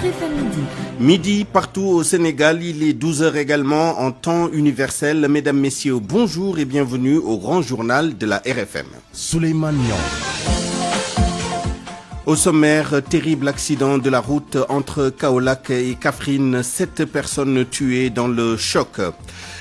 RFM Midi. Midi partout au Sénégal, il est 12h également en temps universel. Mesdames, Messieurs, bonjour et bienvenue au grand journal de la RFM. Souleymane Niang. Au sommaire, terrible accident de la route entre Kaolack et Kaffrine, 7 personnes tuées dans le choc.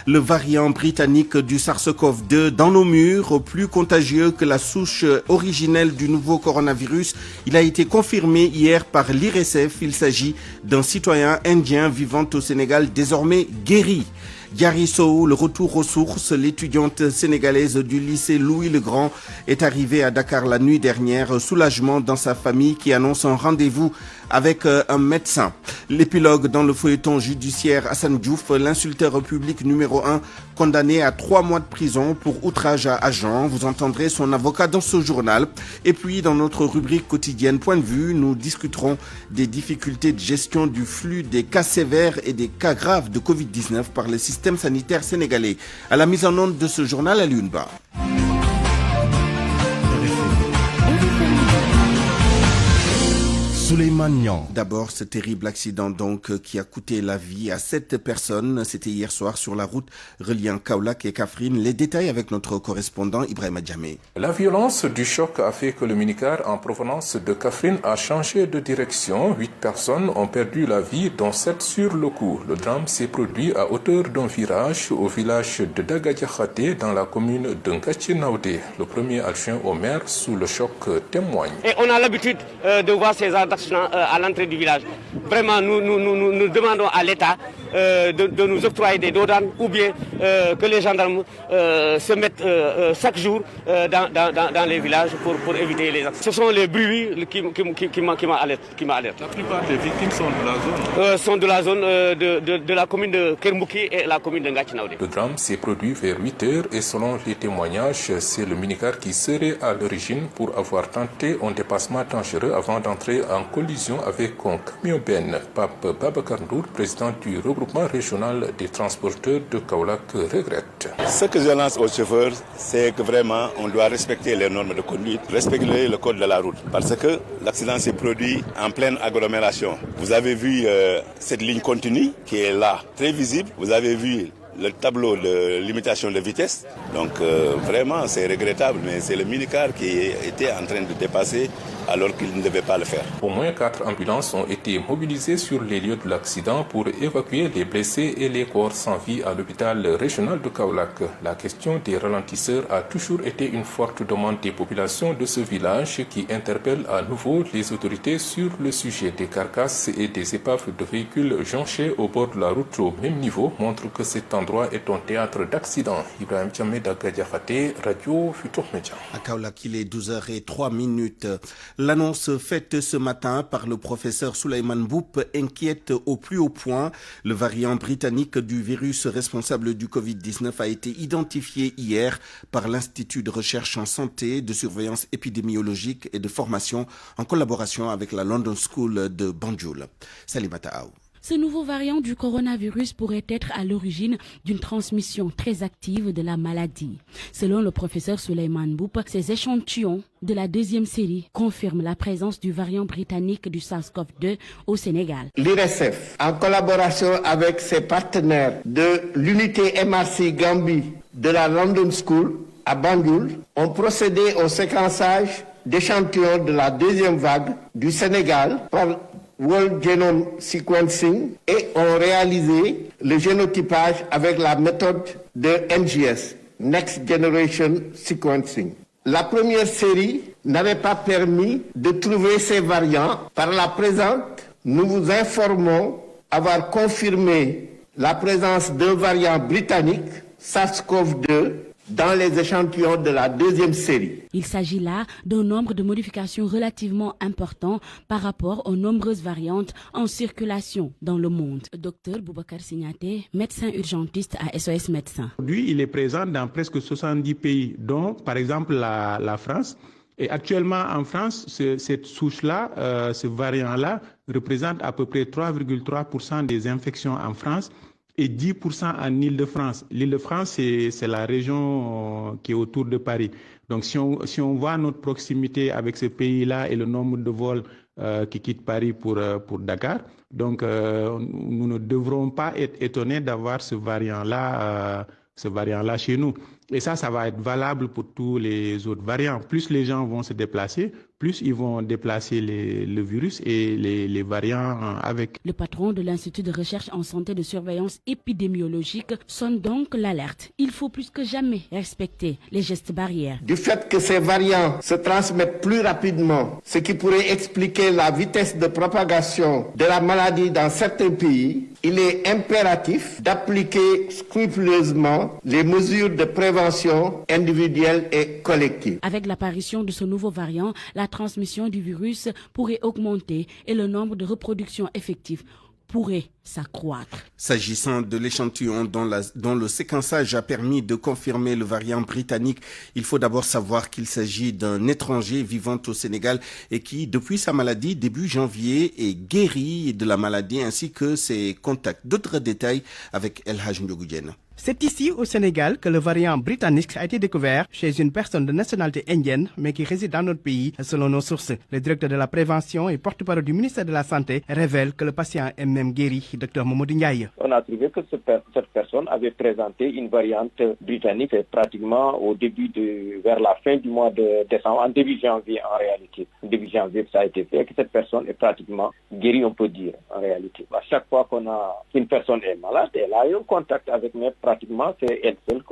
Le variant britannique du SARS-CoV-2 dans nos murs, plus contagieux que la souche originelle du nouveau coronavirus. Il a été confirmé hier par l'IRSF. Il s'agit d'un citoyen indien vivant au Sénégal désormais guéri. Diary Sow, le retour aux sources, l'étudiante sénégalaise du lycée Louis-le-Grand est arrivée à Dakar la nuit dernière. Soulagement dans sa famille qui annonce un rendez-vous avec un médecin. L'épilogue dans le feuilleton judiciaire Assane Diouf, l'insulteur public numéro 1, condamné à 3 mois de prison pour outrage à agent. Vous entendrez son avocat dans ce journal. Et puis dans notre rubrique quotidienne Point de vue, nous discuterons des difficultés de gestion du flux des cas sévères et des cas graves de Covid-19 par le système sanitaire sénégalais. À la mise en onde de ce journal, à l'UNBA. Souleymane Niang. D'abord, ce terrible accident donc qui a coûté la vie à 7 personnes. C'était hier soir sur la route reliant Kaolack et Kaffrine. Les détails avec notre correspondant Ibrahima Djamé. La violence du choc a fait que le minicar en provenance de Kaffrine a changé de direction. 8 personnes ont perdu la vie, dont 7 sur le coup. Le drame s'est produit à hauteur d'un virage au village de Dagadiakhate dans la commune de Ngatchinaoudé. Le premier adjoint au maire sous le choc témoigne. Et on a l'habitude de voir ces accidents à l'entrée du village. Vraiment, nous demandons à l'État de nous octroyer des dodanes ou bien que les gendarmes se mettent chaque jour dans les villages pour éviter les accidents. Ce sont les bruits qui m'alertent. La plupart des victimes sont de la zone Sont de la zone de la commune de Kermouki et la commune de Ngatchinaoudé. Le drame s'est produit vers 8 heures et selon les témoignages, c'est le minicar qui serait à l'origine pour avoir tenté un dépassement dangereux avant d'entrer en collision avec un camion-ben. Pape Babacar Ndour, président du regroupement régional des transporteurs de Kaolack, regrette. Ce que je lance aux chauffeurs, c'est que vraiment on doit respecter les normes de conduite, respecter le code de la route. Parce que l'accident s'est produit en pleine agglomération. Vous avez vu cette ligne continue qui est là, très visible. Vous avez vu le tableau de limitation de vitesse. Donc vraiment c'est regrettable, mais c'est le minicar qui était en train de dépasser alors qu'il ne devait pas le faire. Au moins 4 ambulances ont été mobilisées sur les lieux de l'accident pour évacuer les blessés et les corps sans vie à l'hôpital régional de Kaolack. La question des ralentisseurs a toujours été une forte demande des populations de ce village qui interpelle à nouveau les autorités sur le sujet. Des carcasses et des épaves de véhicules jonchés au bord de la route au même niveau montrent que cet endroit est un théâtre d'accidents. Ibrahim Djamé Dagadiakhate, Radio Futur Média. À Kaolack, il est 12h03. L'annonce faite ce matin par le professeur Souleymane Mboup inquiète au plus haut point. Le variant britannique du virus responsable du Covid-19 a été identifié hier par l'Institut de recherche en santé, de surveillance épidémiologique et de formation en collaboration avec la London School de Banjul. Salimata Aou. Ce nouveau variant du coronavirus pourrait être à l'origine d'une transmission très active de la maladie. Selon le professeur Souleymane Mboup, ces échantillons de la deuxième série confirment la présence du variant britannique du SARS-CoV-2 au Sénégal. L'IRSF, en collaboration avec ses partenaires de l'unité MRC Gambie de la London School à Banjul, ont procédé au séquençage d'échantillons de la deuxième vague du Sénégal par World Genome Sequencing et ont réalisé le génotypage avec la méthode de NGS, Next Generation Sequencing. La première série n'avait pas permis de trouver ces variants. Par la présente, nous vous informons avoir confirmé la présence d'un variant britannique, SARS-CoV-2, dans les échantillons de la deuxième série. Il s'agit là d'un nombre de modifications relativement important par rapport aux nombreuses variantes en circulation dans le monde. Dr Boubacar Signaté, médecin urgentiste à SOS Médecins. Aujourd'hui, il est présent dans presque 70 pays, dont par exemple la France. Et actuellement en France, cette souche-là, ce variant-là, représente à peu près 3,3% des infections en France et 10% en Île-de-France. L'Île-de-France, c'est la région qui est autour de Paris. Donc si on voit notre proximité avec ce pays-là et le nombre de vols qui quittent Paris pour Dakar. Donc, nous ne devrons pas être étonnés d'avoir ce variant-là chez nous. Et ça va être valable pour tous les autres variants. Plus les gens vont se déplacer, plus ils vont déplacer le virus et les variants avec. Le patron de l'Institut de recherche en santé de surveillance épidémiologique sonne donc l'alerte. Il faut plus que jamais respecter les gestes barrières. Du fait que ces variants se transmettent plus rapidement, ce qui pourrait expliquer la vitesse de propagation de la maladie dans certains pays, il est impératif d'appliquer scrupuleusement les mesures de prévention individuelle et collective. Avec l'apparition de ce nouveau variant, la transmission du virus pourrait augmenter et le nombre de reproductions effectives pourrait s'accroître. S'agissant de l'échantillon dont le séquençage a permis de confirmer le variant britannique, il faut d'abord savoir qu'il s'agit d'un étranger vivant au Sénégal et qui, depuis sa maladie début janvier, est guéri de la maladie ainsi que ses contacts. D'autres détails avec El Hadj Ndiogou Diène. C'est ici, au Sénégal, que le variant britannique a été découvert chez une personne de nationalité indienne, mais qui réside dans notre pays, selon nos sources. Le directeur de la prévention et porte-parole du ministère de la Santé révèle que le patient est même guéri, Dr Mamadou Ndiaye. On a trouvé que cette personne avait présenté une variante britannique pratiquement vers la fin du mois de décembre, en début janvier en réalité. Début janvier, ça a été fait, que cette personne est pratiquement guérie, on peut dire, en réalité. À chaque fois qu'une personne est malade, elle a eu un contact avec nous. Pratiquement, c'est elle seule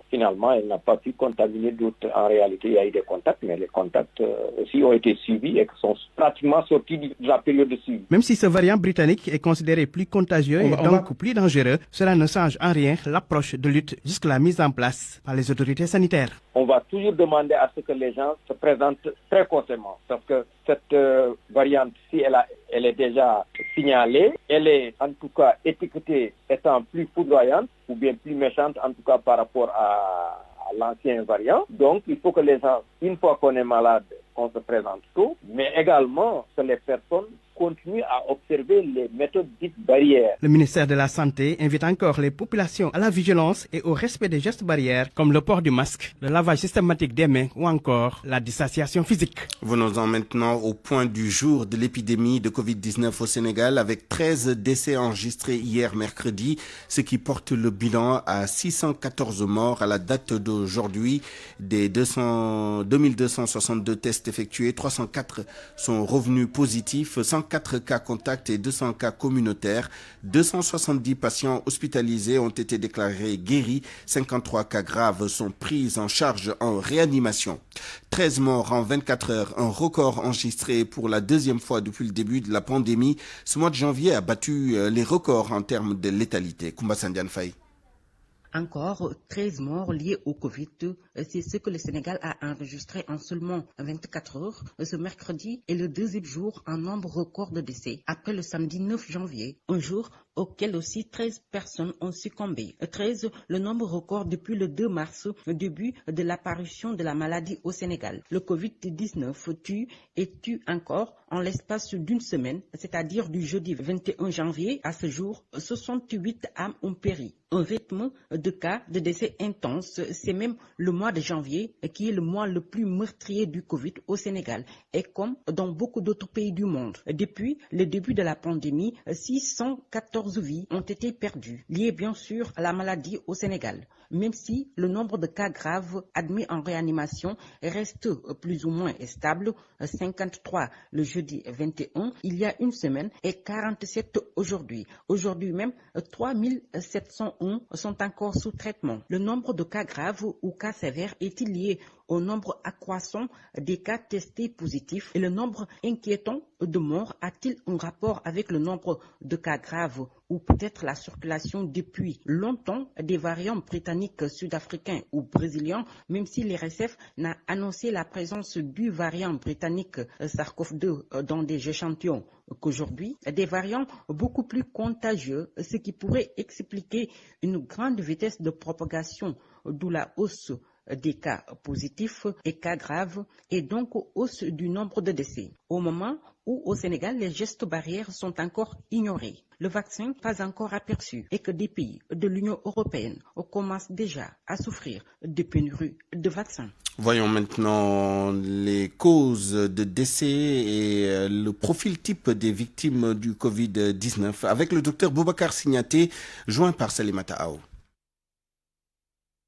finalement, elle n'a pas pu contaminer d'autres. En réalité, il y a eu des contacts, mais les contacts aussi ont été suivis et sont pratiquement sortis de la période de suivi. Même si ce variant britannique est considéré plus contagieux et donc plus dangereux, cela ne change en rien l'approche de lutte jusqu'à la mise en place par les autorités sanitaires. On va toujours demander à ce que les gens se présentent très consciemment, parce que cette variante, si elle est déjà signalée, elle est en tout cas étiquetée étant plus foudroyante ou bien plus méchante en tout cas par rapport à l'ancien variant. Donc il faut que les gens, une fois qu'on est malade, qu'on se présente tôt, mais également que les personnes continuent à observer les méthodes dites barrières. Le ministère de la Santé invite encore les populations à la vigilance et au respect des gestes barrières comme le port du masque, le lavage systématique des mains ou encore la distanciation physique. Venons-en maintenant au point du jour de l'épidémie de Covid-19 au Sénégal avec 13 décès enregistrés hier mercredi, ce qui porte le bilan à 614 morts à la date d'aujourd'hui. Des 2262 tests effectués, 304 sont revenus positifs, 104 cas contacts et 200 cas communautaires. 270 patients hospitalisés ont été déclarés guéris. 53 cas graves sont pris en charge en réanimation. 13 morts en 24 heures, un record enregistré pour la deuxième fois depuis le début de la pandémie. Ce mois de janvier a battu les records en termes de létalité. Koumba Sandiane Faye. Encore 13 morts liés au Covid, c'est ce que le Sénégal a enregistré en seulement 24 heures. Ce mercredi est le deuxième jour en nombre record de décès, après le samedi 9 janvier, un jour auquel aussi 13 personnes ont succombé. 13, le nombre record depuis le 2 mars, début de l'apparition de la maladie au Sénégal. Le Covid-19 tue encore en l'espace d'une semaine, c'est-à-dire du jeudi 21 janvier à ce jour, 68 âmes ont péri. Un rythme de cas de décès intense, c'est même le mois de janvier qui est le mois le plus meurtrier du Covid au Sénégal et comme dans beaucoup d'autres pays du monde. Depuis le début de la pandémie, 614 vies ont été perdues, liées bien sûr à la maladie au Sénégal. Même si le nombre de cas graves admis en réanimation reste plus ou moins stable, 53 le jeudi 21, il y a une semaine, et 47 aujourd'hui. Aujourd'hui même, 3701 sont encore sous traitement. Le nombre de cas graves ou cas sévères est-il lié au nombre accroissant des cas testés positifs et le nombre inquiétant de morts a-t-il un rapport avec le nombre de cas graves ou peut-être la circulation depuis longtemps des variants britanniques, sud-africains ou brésiliens, même si l'RSF n'a annoncé la présence du variant britannique SARS-CoV-2 dans des échantillons qu'aujourd'hui, des variants beaucoup plus contagieux, ce qui pourrait expliquer une grande vitesse de propagation, d'où la hausse des cas positifs et cas graves et donc hausse du nombre de décès. Au moment où au Sénégal, les gestes barrières sont encore ignorés, le vaccin pas encore aperçu et que des pays de l'Union européenne commencent déjà à souffrir de pénurie de vaccins. Voyons maintenant les causes de décès et le profil type des victimes du Covid-19 avec le docteur Boubacar Signaté, joint par Salimata Aou.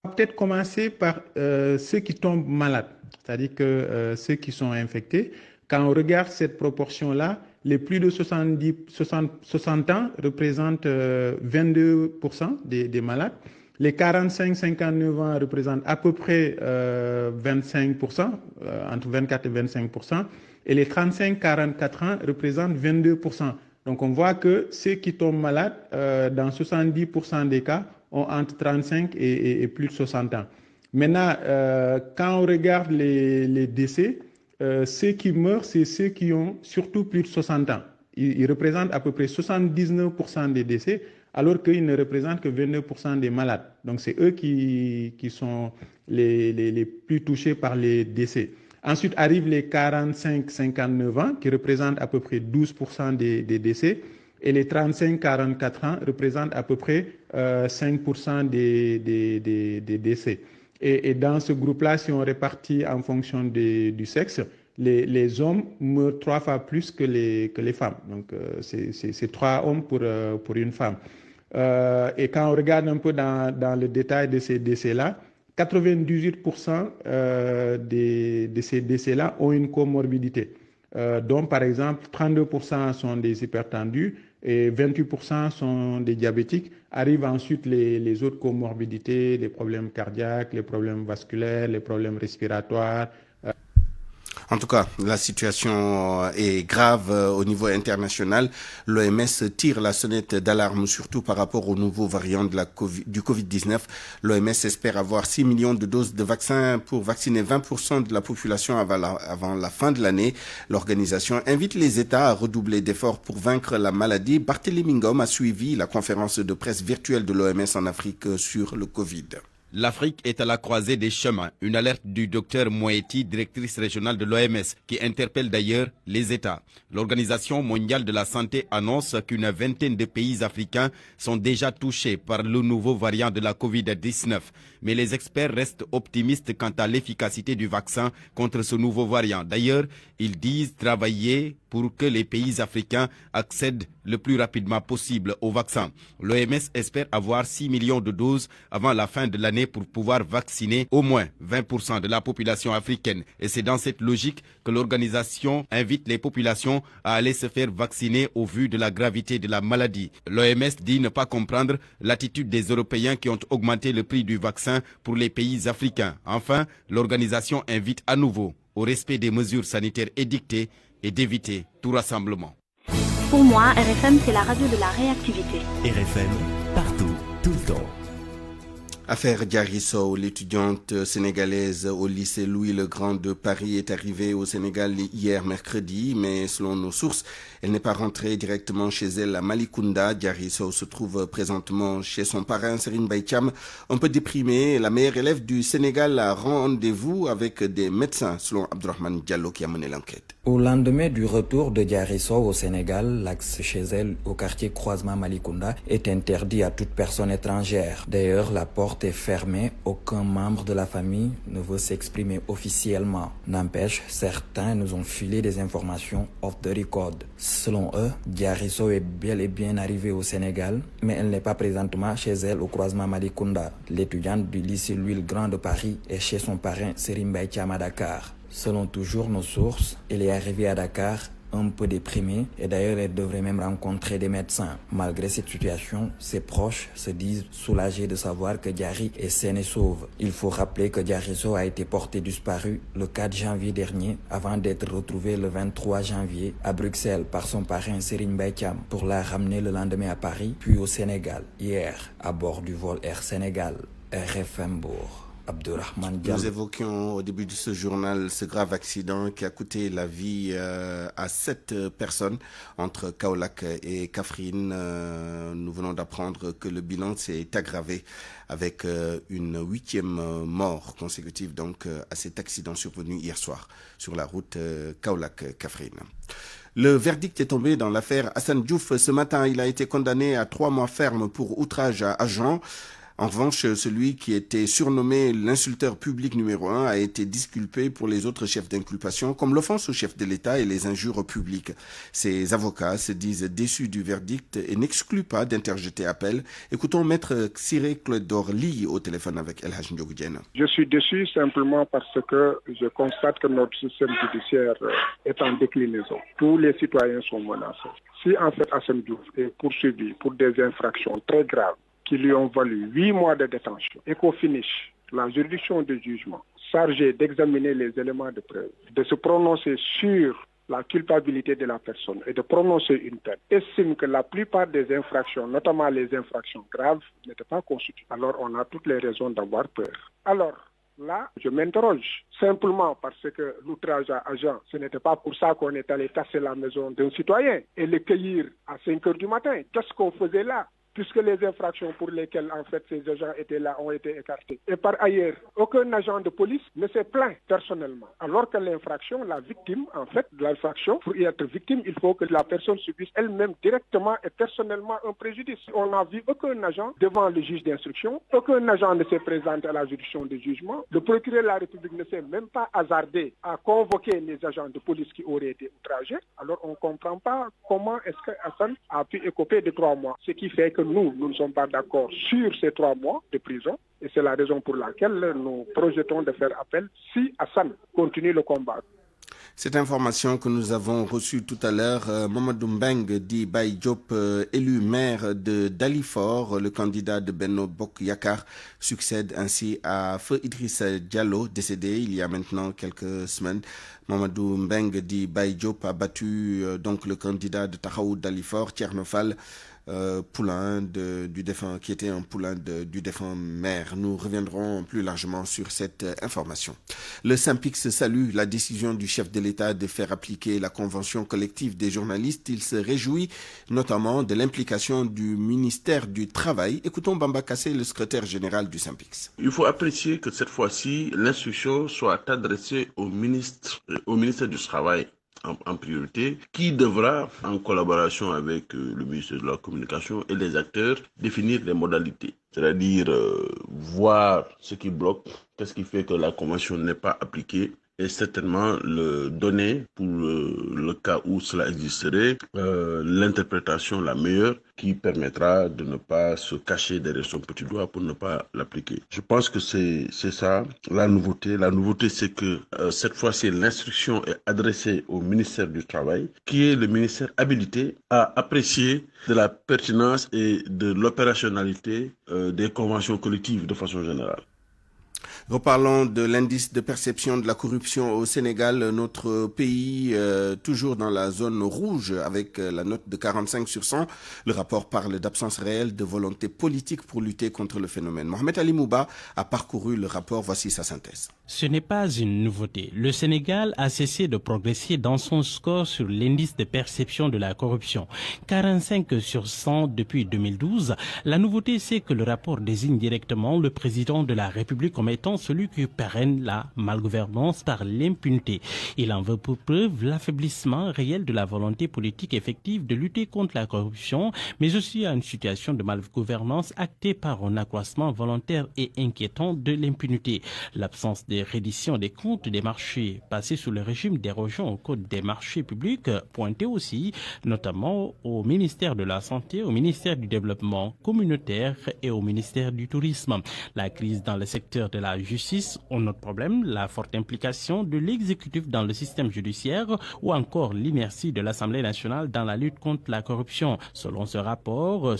On va peut-être commencer par ceux qui tombent malades, c'est-à-dire que ceux qui sont infectés. Quand on regarde cette proportion-là, les plus de 60 ans représentent 22% des malades. Les 45-59 ans représentent à peu près 25%, entre 24 et 25%. Et les 35-44 ans représentent 22%. Donc on voit que ceux qui tombent malades, dans 70% des cas, ont entre 35 et plus de 60 ans. Maintenant, quand on regarde les décès, ceux qui meurent, c'est ceux qui ont surtout plus de 60 ans. Ils représentent à peu près 79% des décès, alors qu'ils ne représentent que 22% des malades. Donc c'est eux qui sont les plus touchés par les décès. Ensuite arrivent les 45-59 ans, qui représentent à peu près 12% des décès. Et les 35-44 ans représentent à peu près 5% des décès. Et dans ce groupe-là, si on répartit en fonction du sexe, les hommes meurent 3 fois plus que les femmes. Donc, c'est 3 hommes pour une femme. Et quand on regarde un peu dans le détail de ces décès-là, 98% de ces décès-là ont une comorbidité. Dont, par exemple, 32% sont des hypertendus et 28% sont des diabétiques. Arrivent ensuite les autres comorbidités, les problèmes cardiaques, les problèmes vasculaires, les problèmes respiratoires. En tout cas, la situation est grave au niveau international. L'OMS tire la sonnette d'alarme, surtout par rapport au nouveau variant du Covid-19. L'OMS espère avoir 6 millions de doses de vaccins pour vacciner 20% de la population avant la fin de l'année. L'organisation invite les États à redoubler d'efforts pour vaincre la maladie. Barthélémy Ngom a suivi la conférence de presse virtuelle de l'OMS en Afrique sur le Covid. L'Afrique est à la croisée des chemins. Une alerte du docteur Moeti, directrice régionale de l'OMS, qui interpelle d'ailleurs les États. L'Organisation mondiale de la santé annonce qu'une vingtaine de pays africains sont déjà touchés par le nouveau variant de la Covid-19. Mais les experts restent optimistes quant à l'efficacité du vaccin contre ce nouveau variant. D'ailleurs, ils disent travailler pour que les pays africains accèdent le plus rapidement possible au vaccin. L'OMS espère avoir 6 millions de doses avant la fin de l'année pour pouvoir vacciner au moins 20% de la population africaine. Et c'est dans cette logique que l'organisation invite les populations à aller se faire vacciner au vu de la gravité de la maladie. L'OMS dit ne pas comprendre l'attitude des Européens qui ont augmenté le prix du vaccin pour les pays africains. Enfin, l'organisation invite à nouveau au respect des mesures sanitaires édictées et d'éviter tout rassemblement. Pour moi, RFM, c'est la radio de la réactivité. RFM, partout, tout le temps. Affaire Diary Sow, l'étudiante sénégalaise au lycée Louis-le-Grand de Paris est arrivée au Sénégal hier mercredi, mais selon nos sources, elle n'est pas rentrée directement chez elle à Malicounda. Diary Sow se trouve présentement chez son parrain Serigne Mbaye Thiam, un peu déprimée. La meilleure élève du Sénégal a rendez-vous avec des médecins, selon Abdourahmane Diallo qui a mené l'enquête. Au lendemain du retour de Diary Sow au Sénégal, l'axe chez elle au quartier Croisement Malicounda est interdit à toute personne étrangère. D'ailleurs, la porte est fermée, aucun membre de la famille ne veut s'exprimer officiellement. N'empêche, certains nous ont filé des informations off the record. Selon eux, Diary Sow est bel et bien arrivée au Sénégal, mais elle n'est pas présentement chez elle au Croisement Malicounda. L'étudiante du lycée Louis-le-Grand de Paris est chez son parrain Serigne Mbaye Thiam à Dakar. Selon toujours nos sources, elle est arrivée à Dakar un peu déprimée et d'ailleurs elle devrait même rencontrer des médecins. Malgré cette situation, ses proches se disent soulagés de savoir que Diary est saine et sauve. Il faut rappeler que Diary Sow a été portée disparue le 4 janvier dernier avant d'être retrouvée le 23 janvier à Bruxelles par son parrain Serigne Mbaye Thiam pour la ramener le lendemain à Paris puis au Sénégal hier à bord du vol Air Sénégal RFM Bourg. Abdurrahman Diallo. Nous évoquions au début de ce journal ce grave accident qui a coûté la vie à 7 personnes entre Kaolack et Kaffrine. Nous venons d'apprendre que le bilan s'est aggravé avec une 8e mort consécutive donc à cet accident survenu hier soir sur la route Kaolack-Kaffrine. Le verdict est tombé dans l'affaire Hassan Diouf. Ce matin, il a été condamné à 3 mois ferme pour outrage à agent. En revanche, celui qui était surnommé l'insulteur public numéro 1 a été disculpé pour les autres chefs d'inculpation, comme l'offense au chef de l'État et les injures publiques. Ses avocats se disent déçus du verdict et n'excluent pas d'interjeter appel. Écoutons Maître Cyril Clédor Ly au téléphone avec El Hadj Ndiogou Diène. Je suis déçu simplement parce que je constate que notre système judiciaire est en déclinaison. Tous les citoyens sont menacés. Si en fait Hassan Diouf est poursuivi pour des infractions très graves, qui lui ont valu 8 mois de détention et qu'au finish, la juridiction de jugement chargée d'examiner les éléments de preuve, de se prononcer sur la culpabilité de la personne et de prononcer une peine, estime que la plupart des infractions, notamment les infractions graves, n'étaient pas constituées. Alors on a toutes les raisons d'avoir peur. Alors, là, je m'interroge simplement parce que l'outrage à agent, ce n'était pas pour ça qu'on est allé casser la maison d'un citoyen et le cueillir à 5 heures du matin. Qu'est-ce qu'on faisait là ? Puisque les infractions pour lesquelles en fait ces agents étaient là ont été écartées. Et par ailleurs, aucun agent de police ne s'est plaint personnellement. Alors que l'infraction, la victime en fait de l'infraction, pour y être victime, il faut que la personne subisse elle-même directement et personnellement un préjudice. On n'a vu aucun agent devant le juge d'instruction, aucun agent ne s'est présenté à la juridiction de jugement. Le procureur de la République ne s'est même pas hasardé à convoquer les agents de police qui auraient été outragés. Alors on ne comprend pas comment est-ce que Hassan a pu écoper de 3 mois. Ce qui fait que nous ne sommes pas d'accord sur ces 3 mois de prison et c'est la raison pour laquelle nous projetons de faire appel si Hassan continue le combat. Cette information que nous avons reçue tout à l'heure, Mamadou Mbeng dit Baye Diop, élu maire de Dalifort, le candidat de Benno Bokk Yakaar, succède ainsi à Feu Idrissa Diallo, décédé il y a maintenant quelques semaines. Mamadou Mbeng dit Baye Diop a battu donc le candidat de Taxawu Dalifort, Thierno Fall, poulain du défunt, qui était un poulain du défunt maire. Nous reviendrons plus largement sur cette information. Le SYNPICS salue la décision du chef de l'État de faire appliquer la convention collective des journalistes. Il se réjouit notamment de l'implication du ministère du Travail. Écoutons Bamba Kassé, le secrétaire général du SYNPICS. Il faut apprécier que cette fois-ci, l'instruction soit adressée au ministère du Travail en priorité, qui devra, en collaboration avec le ministère de la Communication et les acteurs, définir les modalités. C'est-à-dire voir ce qui bloque, qu'est-ce qui fait que la convention n'est pas appliquée, et certainement le donner pour le cas où cela existerait, l'interprétation la meilleure qui permettra de ne pas se cacher derrière son petit doigt pour ne pas l'appliquer. Je pense que c'est ça la nouveauté. La nouveauté, c'est que cette fois-ci, l'instruction est adressée au ministère du Travail, qui est le ministère habilité à apprécier de la pertinence et de l'opérationnalité des conventions collectives de façon générale. Reparlons de l'indice de perception de la corruption au Sénégal. Notre pays, toujours dans la zone rouge, avec la note de 45 sur 100. Le rapport parle d'absence réelle de volonté politique pour lutter contre le phénomène. Mohamed Ali Mouba a parcouru le rapport. Voici sa synthèse. Ce n'est pas une nouveauté. Le Sénégal a cessé de progresser dans son score sur l'indice de perception de la corruption. 45 sur 100 depuis 2012. La nouveauté, c'est que le rapport désigne directement le président de la République comme étant celui qui parraine la malgouvernance par l'impunité. Il en veut pour preuve l'affaiblissement réel de la volonté politique effective de lutter contre la corruption, mais aussi à une situation de malgouvernance actée par un accroissement volontaire et inquiétant de l'impunité. L'absence de reddition des comptes des marchés passés sous le régime dérogeant au code des marchés publics pointait aussi notamment au ministère de la Santé, au ministère du Développement communautaire et au ministère du Tourisme. La crise dans le secteur de la justice, un autre problème, la forte implication de l'exécutif dans le système judiciaire ou encore l'inertie de l'Assemblée nationale dans la lutte contre la corruption. Selon ce rapport, un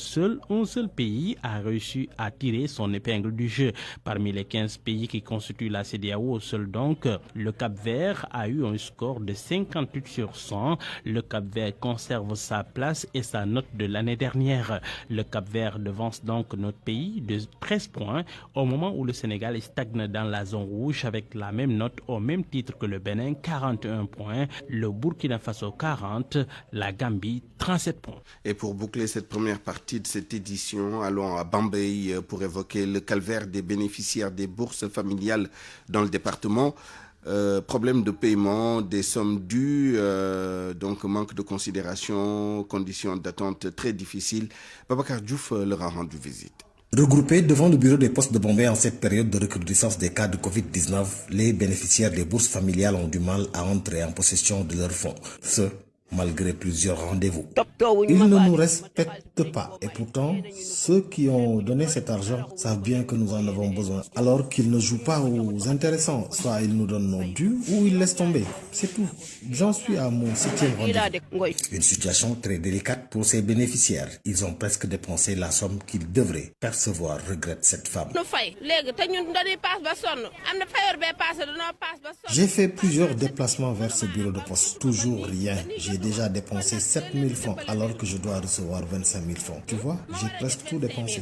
seul pays a réussi à tirer son épingle du jeu. Parmi les 15 pays qui constituent la CEDEAO, seul donc le Cap-Vert a eu un score de 58 sur 100. Le Cap-Vert conserve sa place et sa note de l'année dernière. Le Cap-Vert devance donc notre pays de 13 points au moment où le Sénégal est stagne dans la zone rouge avec la même note au même titre que le Bénin, 41 points, le Burkina Faso 40, la Gambie 37 points. Et pour boucler cette première partie de cette édition, allons à Bambey pour évoquer le calvaire des bénéficiaires des bourses familiales dans le département. Problème de paiement, des sommes dues, donc manque de considération, conditions d'attente très difficiles. Babacar Diouf leur a rendu visite. Regroupés devant le bureau des postes de Bombay en cette période de recrudescence des cas de Covid-19, les bénéficiaires des bourses familiales ont du mal à entrer en possession de leurs fonds. Malgré plusieurs rendez-vous. Ils ne nous respectent pas. Et pourtant, ceux qui ont donné cet argent savent bien que nous en avons besoin. Alors qu'ils ne jouent pas aux intéressants. Soit ils nous donnent nos dus ou ils laissent tomber. C'est tout. J'en suis à mon 7e rendez-vous. Une situation très délicate pour ces bénéficiaires. Ils ont presque dépensé la somme qu'ils devraient percevoir, regrette cette femme. J'ai fait plusieurs déplacements vers ce bureau de poste. Toujours rien. J'ai déjà dépensé 7 000 francs alors que je dois recevoir 25 000 francs. Tu vois, j'ai presque tout dépensé.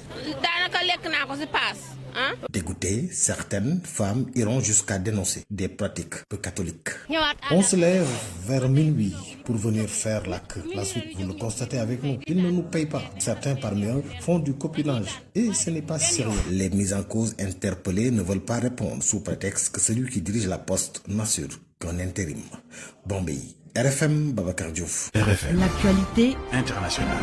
Dégoûtées, certaines femmes iront jusqu'à dénoncer des pratiques peu catholiques. On se lève vers minuit pour venir faire la queue. La suite, vous le constatez avec nous. Ils ne nous payent pas. Certains parmi eux font du copinage et ce n'est pas sérieux. Les mises en cause interpellées ne veulent pas répondre sous prétexte que celui qui dirige la poste n'assure qu'un intérim. Bombay. RFM, Babacar Diouf. RFM. L'actualité internationale.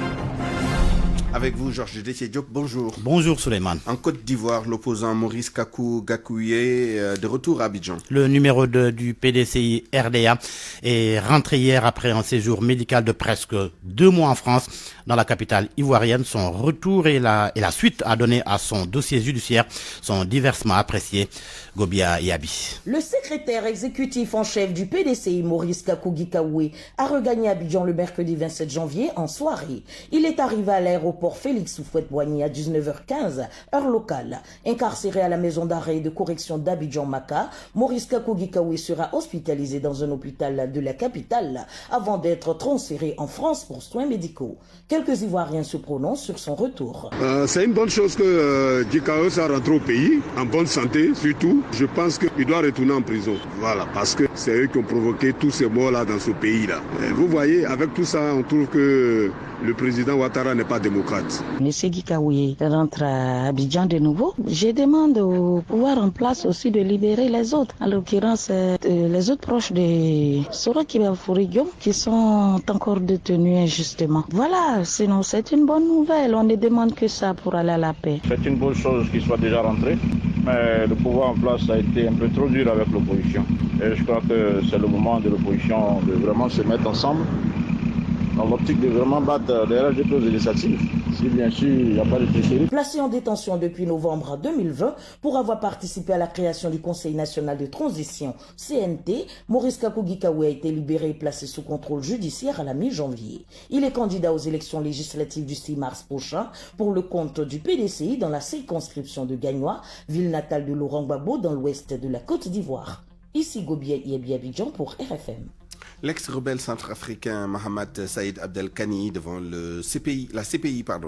Avec vous, Georges Détié Diop, bonjour. Bonjour, Souleymane. En Côte d'Ivoire, l'opposant Maurice Kakou Gakouye de retour à Abidjan. Le numéro 2 du PDCI RDA est rentré hier après un séjour médical de presque 2 mois en France. Dans la capitale ivoirienne, son retour et la suite à donner à son dossier judiciaire sont diversement appréciés. Gobia Yabi. Le secrétaire exécutif en chef du PDCI, Maurice Kakou Gakouye, a regagné Abidjan le mercredi 27 janvier en soirée. Il est arrivé à l'aéroport Félix Houphouët-Boigny à 19h15, heure locale. Incarcéré à la maison d'arrêt et de correction d'Abidjan-Maka, Maurice Kakou Gakouye sera hospitalisé dans un hôpital de la capitale avant d'être transféré en France pour soins médicaux. Quelques Ivoiriens se prononcent sur son retour. C'est une bonne chose que Gikao soit rentré au pays, en bonne santé surtout. Je pense qu'il doit retourner en prison. Voilà, parce que c'est eux qui ont provoqué tous ces morts-là dans ce pays-là. Vous voyez, avec tout ça, on trouve que le président Ouattara n'est pas démocrate. Monsieur Gikouye rentre à Abidjan de nouveau. Je demande au pouvoir en place aussi de libérer les autres. En l'occurrence, les autres proches de Sorokiba Fourignon qui sont encore détenus injustement. Voilà, sinon c'est une bonne nouvelle. On ne demande que ça pour aller à la paix. C'est une bonne chose qu'il soit déjà rentré. Mais le pouvoir en place a été un peu trop dur avec l'opposition. Et je crois que c'est le moment de l'opposition de vraiment se mettre ensemble dans l'optique de vraiment battre derrière des clauses législatives. Si bien sûr il n'y a pas de tricherie. Placé en détention depuis novembre 2020 pour avoir participé à la création du Conseil national de transition CNT, Maurice Kakou Gakouye a été libéré et placé sous contrôle judiciaire à la mi-janvier. Il est candidat aux élections législatives du 6 mars prochain pour le compte du PDCI dans la circonscription de Gagnois, ville natale de Laurent Gbagbo dans l'ouest de la Côte d'Ivoire. Ici Gobia Yabi Abidjan pour RFM. L'ex-rebelle centrafricain Mohamed Saïd Abdelkani devant la CPI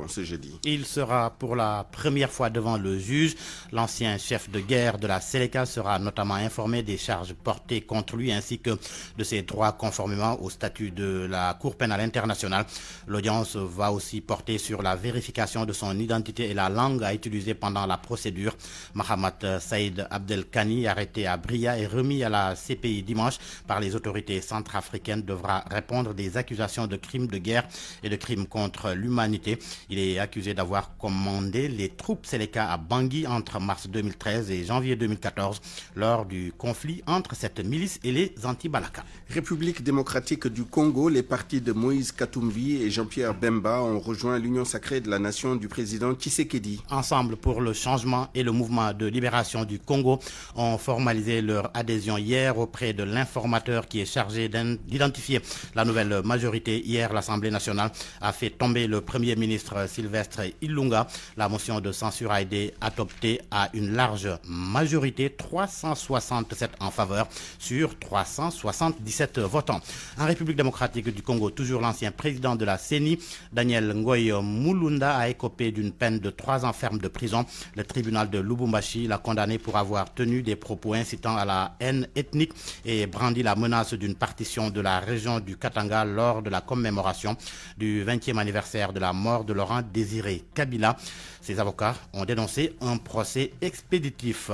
ce jeudi. Il sera pour la première fois devant le juge. L'ancien chef de guerre de la Séléka sera notamment informé des charges portées contre lui ainsi que de ses droits conformément au statut de la Cour pénale internationale. L'audience va aussi porter sur la vérification de son identité et la langue à utiliser pendant la procédure. Mohamed Saïd Abdelkani, arrêté à Bria et remis à la CPI dimanche par les autorités centrafricaines, devra répondre des accusations de crimes de guerre et de crimes contre l'humanité. Il est accusé d'avoir commandé les troupes Séléka à Bangui entre mars 2013 et janvier 2014 lors du conflit entre cette milice et les anti-Balaka. République démocratique du Congo, les partis de Moïse Katumbi et Jean-Pierre Bemba ont rejoint l'Union sacrée de la nation du président Tshisekedi. Ensemble pour le changement et le mouvement de libération du Congo ont formalisé leur adhésion hier auprès de l'informateur qui est chargé d'un d'identifier la nouvelle majorité. Hier, l'Assemblée nationale a fait tomber le Premier ministre Sylvestre Ilunga. La motion de censure a été adoptée à une large majorité, 367 en faveur sur 377 votants. En République démocratique du Congo, toujours l'ancien président de la CENI, Daniel Ngoy Mulunda, a écopé d'une peine de 3 ans ferme de prison. Le tribunal de Lubumbashi l'a condamné pour avoir tenu des propos incitant à la haine ethnique et brandi la menace d'une partition de la région du Katanga lors de la commémoration du 20e anniversaire de la mort de Laurent Désiré Kabila. Ses avocats ont dénoncé un procès expéditif.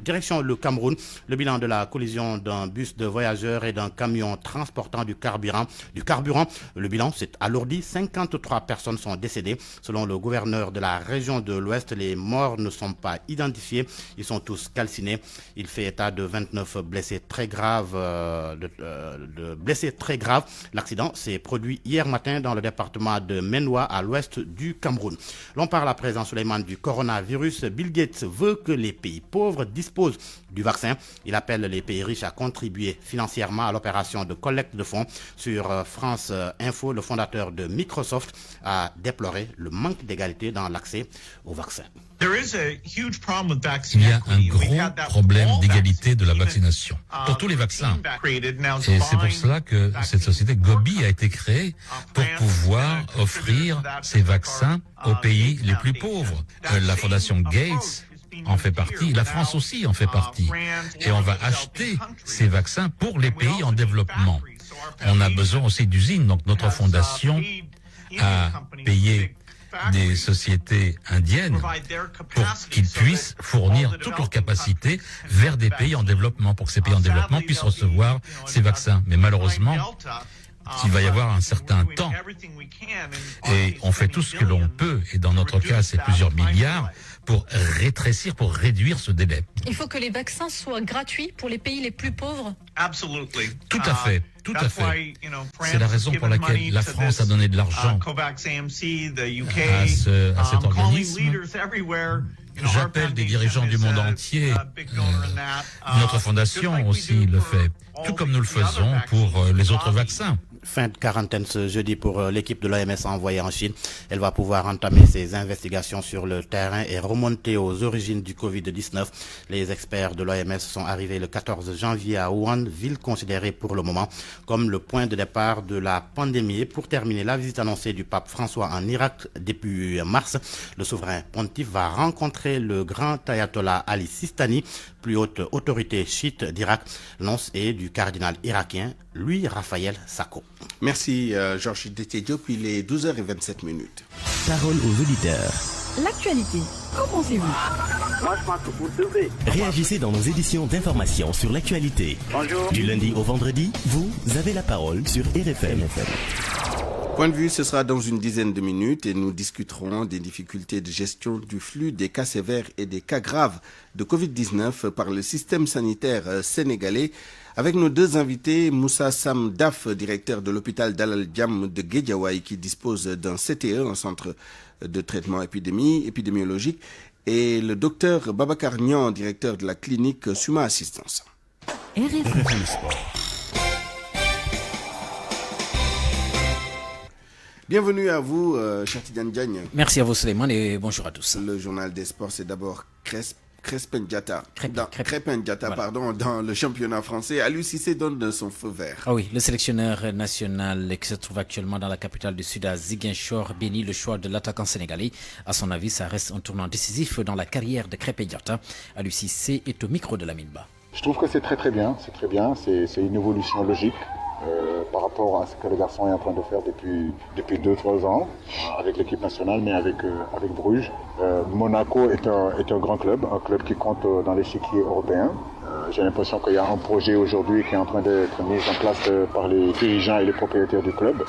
Direction le Cameroun, le bilan de la collision d'un bus de voyageurs et d'un camion transportant du carburant. Le bilan s'est alourdi, 53 personnes sont décédées. Selon le gouverneur de la région de l'Ouest, les morts ne sont pas identifiés, ils sont tous calcinés. Il fait état de 29 blessés très graves. L'accident s'est produit hier matin dans le département de Menwa à l'ouest du Cameroun. L'on parle à présent, Souleymane, du coronavirus. Bill Gates veut que les pays pauvres disposent du vaccin. Il appelle les pays riches à contribuer financièrement à l'opération de collecte de fonds. Sur France Info, le fondateur de Microsoft a déploré le manque d'égalité dans l'accès au vaccin. Il y a un gros problème d'égalité de la vaccination pour tous les vaccins. Et c'est pour cela que cette société Gobi a été créée pour pouvoir offrir ces vaccins aux pays les plus pauvres. La fondation Gates en fait partie, la France aussi en fait partie. Et on va acheter ces vaccins pour les pays en développement. On a besoin aussi d'usines, donc notre fondation a payé des sociétés indiennes pour qu'ils puissent fournir toutes leurs capacités vers des pays en développement, pour que ces pays en développement puissent recevoir ces vaccins. Mais malheureusement, il va y avoir un certain temps. Et on fait tout ce que l'on peut, et dans notre cas, c'est plusieurs milliards, pour rétrécir, pour réduire ce délai. Il faut que les vaccins soient gratuits pour les pays les plus pauvres. Tout à fait, tout à fait. C'est la raison pour laquelle la France a donné de l'argent à cet organisme. J'appelle des dirigeants du monde entier. Notre fondation aussi le fait, tout comme nous le faisons pour les autres vaccins. Fin de quarantaine ce jeudi pour l'équipe de l'OMS envoyée en Chine. Elle va pouvoir entamer ses investigations sur le terrain et remonter aux origines du Covid-19. Les experts de l'OMS sont arrivés le 14 janvier à Wuhan, ville considérée pour le moment comme le point de départ de la pandémie. Et pour terminer, la visite annoncée du pape François en Irak début mars. Le souverain pontife va rencontrer le grand ayatollah Ali Sistani, plus haute autorité chiite d'Irak. L'annonce est du cardinal irakien Louis Raphaël Sako. Merci Georges Détidio, puis il est 12h27. Parole aux auditeurs. L'actualité, qu'en pensez-vous? Moi, je pense que vous devez. Réagissez dans nos éditions d'information sur l'actualité. Bonjour. Du lundi au vendredi, vous avez la parole sur RFM. Point de vue, ce sera dans une dizaine de minutes et nous discuterons des difficultés de gestion du flux des cas sévères et des cas graves de Covid-19 par le système sanitaire sénégalais. Avec nos deux invités, Moussa Sam Daf, directeur de l'hôpital d'Al Diam de Guédiawaye, qui dispose d'un CTE, un centre de traitement épidémiologique, et le docteur Babacar Niang, directeur de la clinique Suma Assistance. RFM Sport. Bienvenue à vous, Chatidiane Diagne. Merci à vous, Suleiman, et bonjour à tous. Le journal des sports, c'est d'abord Crespin Diatta, voilà. Dans le championnat français. Aliou Cissé donne son feu vert. Ah oui, le sélectionneur national qui se trouve actuellement dans la capitale du Sud à Ziguinchor bénit le choix de l'attaquant sénégalais. À son avis, ça reste un tournant décisif dans la carrière de Crépin Diatta. Aliou Cissé est au micro de Lamine Ba. Je trouve que c'est très bien, c'est une évolution logique. Par rapport à ce que le garçon est en train de faire depuis 2-3 ans avec l'équipe nationale, mais avec Bruges. Monaco est un grand club, un club qui compte dans l'échiquier européen. J'ai l'impression qu'il y a un projet aujourd'hui qui est en train d'être mis en place par les dirigeants et les propriétaires du club.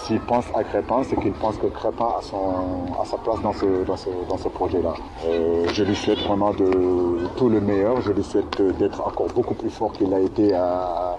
S'ils pensent à Crépin, c'est qu'ils pensent que Crépin a sa place dans ce projet-là. Je lui souhaite vraiment de tout le meilleur. Je lui souhaite d'être encore beaucoup plus fort qu'il a été à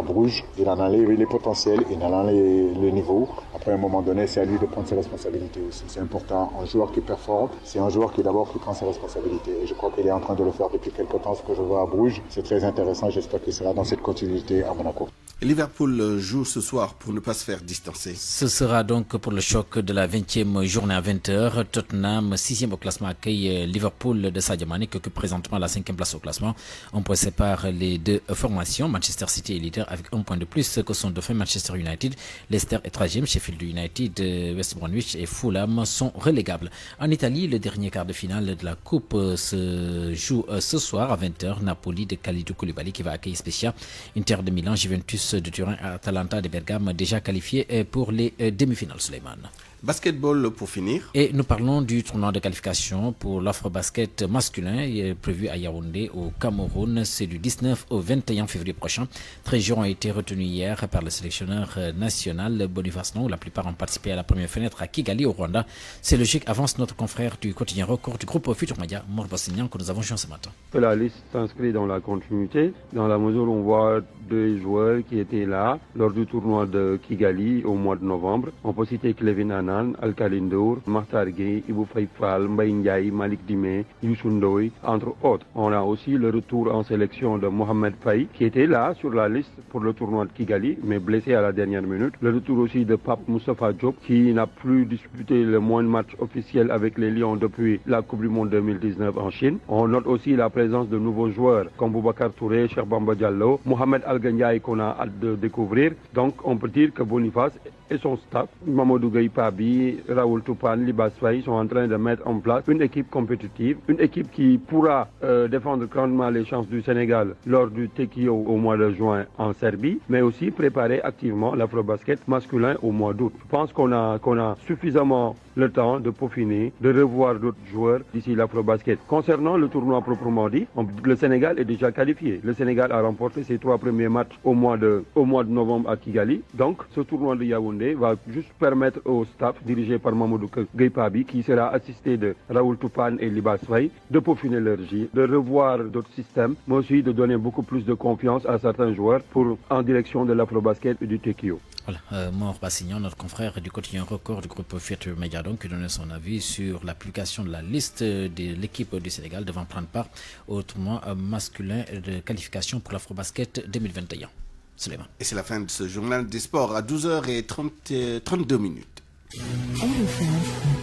Bruges. Il en a les potentiels, il en a les niveaux. Après, à un moment donné, c'est à lui de prendre ses responsabilités aussi. C'est important. Un joueur qui performe, c'est un joueur qui prend ses responsabilités. Et je crois qu'il est en train de le faire depuis quelque temps. Ce que je vois à Bruges, c'est très intéressant. J'espère qu'il sera dans cette continuité à Monaco. Liverpool joue ce soir pour ne pas se faire distancer. Ce sera donc pour le choc de la 20e journée à 20h. Tottenham, 6e au classement, accueille Liverpool de Sadio Mané qui occupe présentement la 5e place au classement. On peut séparer les deux formations. Manchester City est leader avec un point de plus que son dauphin Manchester United. Leicester est 3e, Sheffield United, West Bromwich et Fulham sont relégables. En Italie, le dernier quart de finale de la Coupe se joue ce soir à 20h. Napoli de Kalidou Koulibaly qui va accueillir Spezia. Inter de Milan, Juventus de Turin, Atalanta de Bergame déjà qualifiés pour les demi-finales, Suleiman. Basketball pour finir. Et nous parlons du tournoi de qualification pour l'Afro-Basket masculin prévu à Yaoundé au Cameroun. C'est du 19 au 21 février prochain. 13 joueurs ont été retenus hier par le sélectionneur national Boniface Non. La plupart ont participé à la première fenêtre à Kigali au Rwanda. C'est logique, avance notre confrère du quotidien Record du groupe Futur Media, Mor Bassignan, que nous avons joint ce matin. La liste s'inscrit dans la continuité, dans la mesure où on voit deux joueurs qui étaient là lors du tournoi de Kigali au mois de novembre. On peut citer Clevin Anan, Alkalindour, Makhtar Gueye, Ibou Faye-Fall, Mbaye Ndiaye, Malik Dime, Youssou Ndoye, entre autres. On a aussi le retour en sélection de Mohamed Faye qui était là sur la liste pour le tournoi de Kigali mais blessé à la dernière minute. Le retour aussi de Pape Moustapha Diop qui n'a plus disputé le moins de matchs officiels avec les Lions depuis la Coupe du Monde 2019 en Chine. On note aussi la présence de nouveaux joueurs comme Boubacar Touré, Cheikh Bamba Diallo, Mohamed Al-Gandiaye qu'on a hâte de découvrir. Donc on peut dire que Boniface et son staff, Mamadou Gueye Pabi, Raoul Toupane, Libas Faye sont en train de mettre en place une équipe compétitive, une équipe qui pourra défendre grandement les chances du Sénégal lors du Tekio au mois de juin en Serbie, mais aussi préparer activement l'Afro-Basket masculin au mois d'août. Je pense qu'on a suffisamment le temps de peaufiner, de revoir d'autres joueurs d'ici l'Afro-Basket. Concernant le tournoi proprement dit, le Sénégal est déjà qualifié. Le Sénégal a remporté ses 3 premiers matchs au mois de novembre à Kigali. Donc, ce tournoi de Yaoundé va juste permettre au staff dirigé par Mamadou Gueye Pabi, qui sera assisté de Raoul Toupane et Libas Faye, de peaufiner leur jeu, de revoir d'autres systèmes, mais aussi de donner beaucoup plus de confiance à certains joueurs en direction de l'Afro-Basket et du Tekio. Voilà, Mor Bassignan, notre confrère du quotidien Record du groupe Futur Media, qui donnait son avis sur l'application de la liste de l'équipe du Sénégal devant prendre part au tournoi masculin de qualification pour l'Afro-Basket 2021. Suleiman. Et c'est la fin de ce journal des sports à 12h32 minutes.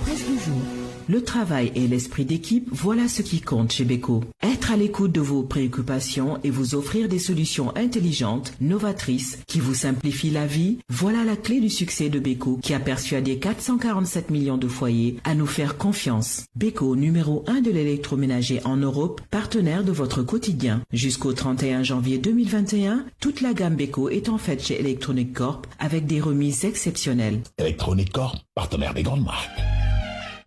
Presque du jour. Le travail et l'esprit d'équipe, voilà ce qui compte chez Beko. Être à l'écoute de vos préoccupations et vous offrir des solutions intelligentes, novatrices, qui vous simplifient la vie, voilà la clé du succès de Beko qui a persuadé 447 millions de foyers à nous faire confiance. Beko, numéro 1 de l'électroménager en Europe, partenaire de votre quotidien. Jusqu'au 31 janvier 2021, toute la gamme Beko est en fait chez Electronic Corp avec des remises exceptionnelles. Electronic Corp, partenaire des grandes marques.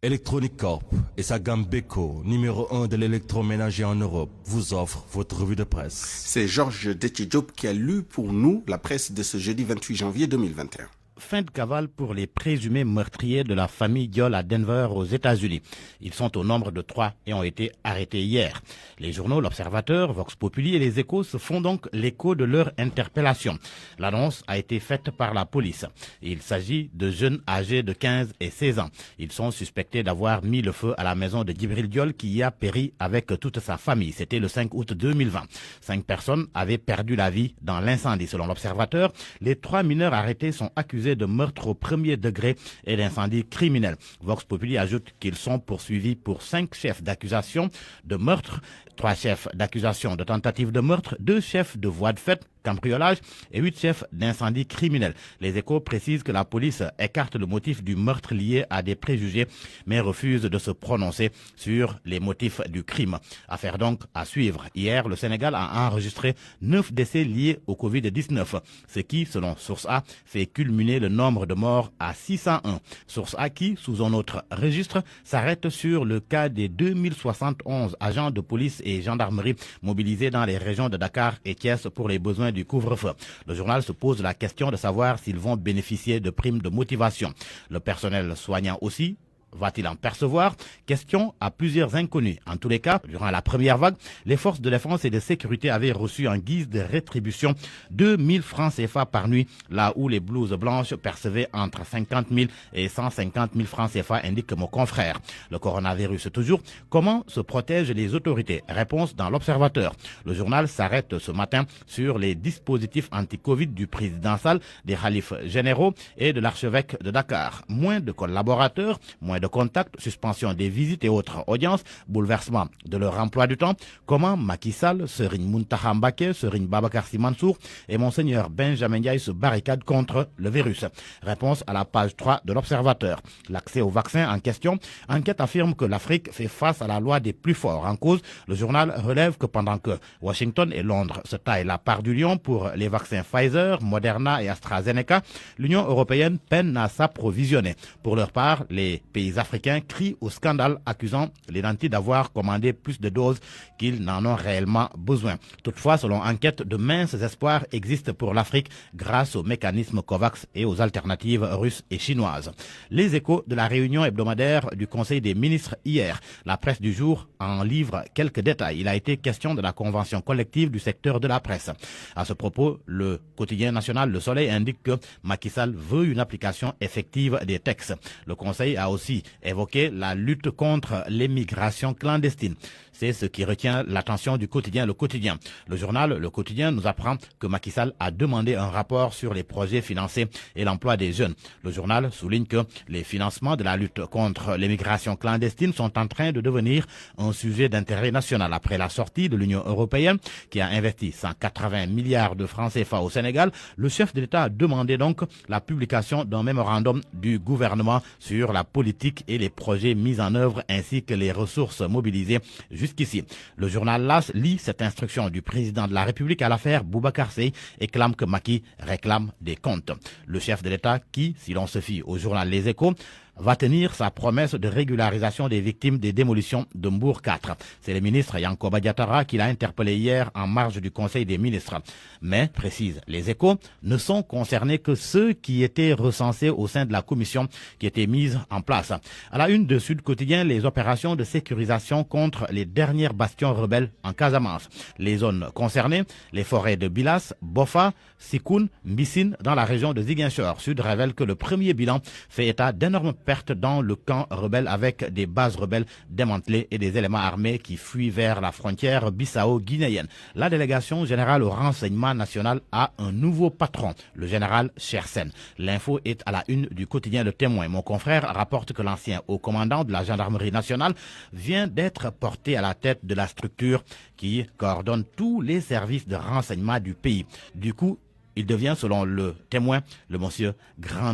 Electronic Corp et sa gamme Beko, numéro 1 de l'électroménager en Europe, vous offre votre revue de presse. C'est Georges Detidjop qui a lu pour nous la presse de ce jeudi 28 janvier 2021. Fin de cavale pour les présumés meurtriers de la famille Diol à Denver aux États-Unis. Ils sont au nombre de 3 et ont été arrêtés hier. Les journaux L'Observateur, Vox Populi et Les Échos se font donc l'écho de leur interpellation. L'annonce a été faite par la police. Il s'agit de jeunes âgés de 15 et 16 ans. Ils sont suspectés d'avoir mis le feu à la maison de Djibril Diol qui y a péri avec toute sa famille. C'était le 5 août 2020. 5 personnes avaient perdu la vie dans l'incendie. Selon L'Observateur, les 3 mineurs arrêtés sont accusés de meurtre au premier degré et d'incendie criminel. Vox Populi ajoute qu'ils sont poursuivis pour 5 chefs d'accusation de meurtre, 3 chefs d'accusation de tentative de meurtre, 2 chefs de voie de fait, cambriolage et 8 chefs d'incendie criminel. Les Échos précisent que la police écarte le motif du meurtre lié à des préjugés, mais refuse de se prononcer sur les motifs du crime. Affaire donc à suivre. Hier, le Sénégal a enregistré 9 décès liés au Covid-19, ce qui, selon Source A, fait culminer le nombre de morts à 601. Source A qui, sous un autre registre, s'arrête sur le cas des 2071 agents de police et gendarmerie mobilisés dans les régions de Dakar et Thiès pour les besoins du couvre-feu. Le journal se pose la question de savoir s'ils vont bénéficier de primes de motivation. Le personnel soignant aussi va-t-il en percevoir? Question à plusieurs inconnus. En tous les cas, durant la première vague, les forces de défense et de sécurité avaient reçu en guise de rétribution 2000 francs CFA par nuit, là où les blouses blanches percevaient entre 50 000 et 150 000 francs CFA, indique mon confrère. Le coronavirus toujours. Comment se protègent les autorités? Réponse dans l'Observateur. Le journal s'arrête ce matin sur les dispositifs anti-Covid du président Sall, des khalifes généraux et de l'archevêque de Dakar. Moins de collaborateurs, moins de contacts, suspension des visites et autres audiences, bouleversement de leur emploi du temps. Comment Macky Sall, Serigne Mountakha Mbacké, Serigne Babacar Sy Mansour et Monseigneur Benjamin Ndiaye se barricadent contre le virus? Réponse à la page 3 de l'Observateur. L'accès au vaccin en question. Enquête affirme que l'Afrique fait face à la loi des plus forts. En cause, le journal relève que pendant que Washington et Londres se taillent la part du lion pour les vaccins Pfizer, Moderna et AstraZeneca, l'Union européenne peine à s'approvisionner. Pour leur part, les pays africains crient au scandale, accusant les nantis d'avoir commandé plus de doses qu'ils n'en ont réellement besoin. Toutefois, selon enquête, de minces espoirs existent pour l'Afrique grâce au mécanisme COVAX et aux alternatives russes et chinoises. Les échos de la réunion hebdomadaire du Conseil des ministres hier. La presse du jour en livre quelques détails. Il a été question de la convention collective du secteur de la presse. À ce propos, le quotidien national Le Soleil indique que Macky Sall veut une application effective des textes. Le Conseil a aussi évoqué la lutte contre l'émigration clandestine. C'est ce qui retient l'attention du quotidien Le Quotidien. Le journal Le Quotidien nous apprend que Macky Sall a demandé un rapport sur les projets financés et l'emploi des jeunes. Le journal souligne que les financements de la lutte contre l'émigration clandestine sont en train de devenir un sujet d'intérêt national. Après la sortie de l'Union européenne, qui a investi 180 milliards de francs CFA au Sénégal, le chef de l'État a demandé donc la publication d'un mémorandum du gouvernement sur la politique et les projets mis en œuvre ainsi que les ressources mobilisées jusqu'ici. Le journal LAS lit cette instruction du président de la République à l'affaire Boubacar Seye et clame que Macky réclame des comptes. Le chef de l'État qui, si l'on se fie au journal Les Échos, va tenir sa promesse de régularisation des victimes des démolitions de Mbour 4. C'est le ministre Yankoba Diattara qui l'a interpellé hier en marge du Conseil des ministres. Mais, précise Les Échos, ne sont concernés que ceux qui étaient recensés au sein de la commission qui était mise en place. À la une de Sud Quotidien, les opérations de sécurisation contre les dernières bastions rebelles en Casamance. Les zones concernées, les forêts de Bilas, Bofa, Sikoun, Mbissine dans la région de Ziguinchor. Sud révèle que le premier bilan fait état d'énormes pertes dans le camp rebelle avec des bases rebelles démantelées et des éléments armés qui fuient vers la frontière bissau-guinéenne. La délégation générale au renseignement national a un nouveau patron, le général Chersen. L'info est à la une du quotidien Le Témoin. Mon confrère rapporte que l'ancien haut commandant de la gendarmerie nationale vient d'être porté à la tête de la structure qui coordonne tous les services de renseignement du pays. Du coup, il devient, selon Le Témoin, le monsieur grand